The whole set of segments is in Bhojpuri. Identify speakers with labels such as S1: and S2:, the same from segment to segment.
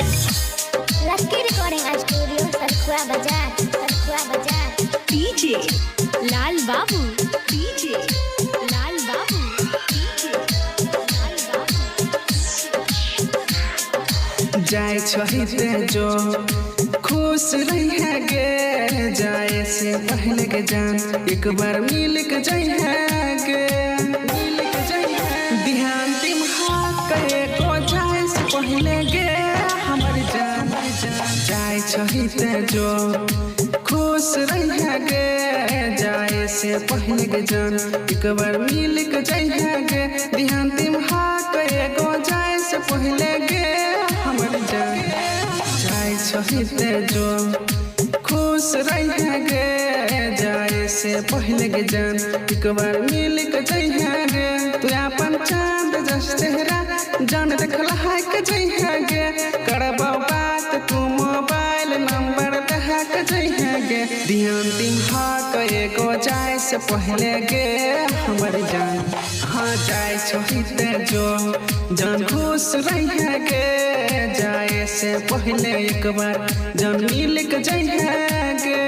S1: लकी रिकॉर्डिंग स्टूडियो सतपुरा बाजार
S2: डीजे लाल बाबू, डीजे लाल बाबू, डीजे लाल बाबू।
S3: जाए छहिते जो खुश रही है गे, जाए से पहले के जान एक बार मिल के जाई है गे, मिल के जाई है ध्यान तिम्हा कहे को जाए से पहले गे हमर जान, जाए छहिते जो खुश रही है गे, जाए से पहले के जान एक बार मिल के जाई है गे, ध्यान तिम्हा कहे को जाए से पहले गे हमर जान, जाए छहिते जो खुश रही है गे, जाए से पहले के जान एक बार मिल के जाई है गे, तू अपन चांद जस चेहरा जान देखला है के जाई है गे, करबो बात तू मोबाइल नंबर दहा के जाई है गे, ध्यान तिम्हा कहे को जाए से पहले गे हमर जान, हाँ जाए छहिते जो जान खुश रही है गे, जाए से पहले एक बार जान मिल के जाई है गे,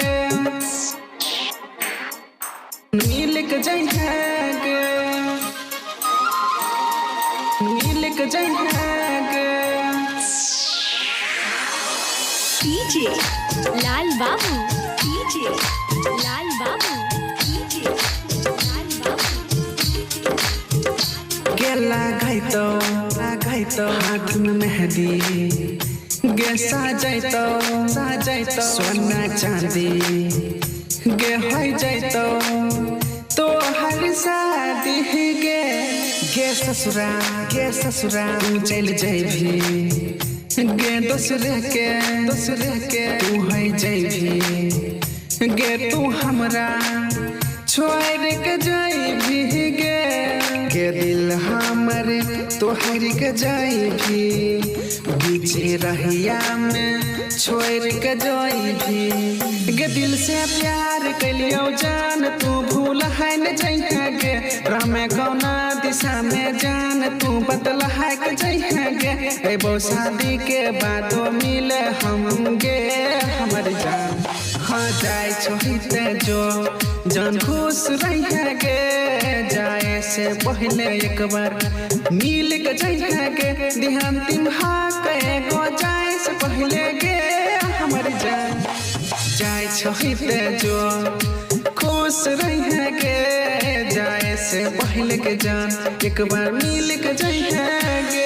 S3: मिल के जाई है गे, मिल के जाई है गे।
S2: डीजे लाल बाबू, डीजे लाल बाबू, डीजे लाल बाबू।
S3: गेला गाइतो हाथ में मेहंदी गे साजैतो सोना चांदी गे हो जाइतो तो हर शादी गे, गे ससुरा तू चल जाइभी गे दूसरे के तू हो जाइभी गे, तू हमरा छोड़ के जाइभी गे दिल हमर तोहर के जाइभी, बीचे रहिया में छोड़ के जाइभी गे, दिल से प्यार कलियो जान तू भूल है न जाइए गे, रामे कौना दिशा में जान तू बदल है के जाइए गे, एबो शादी के बाद मिले हम गे हमर जान, हाँ जाए छहिते जो जान खुश रही है गे, जाए से पहले एक बार मिल के जाइए गे, ध्यान तिम्हा कहे को जाए से पहले गे हमर जान, जाए छहिते जो खुश रही है गे, जाए से पहले के जान एक बार मिल के जाइए गे।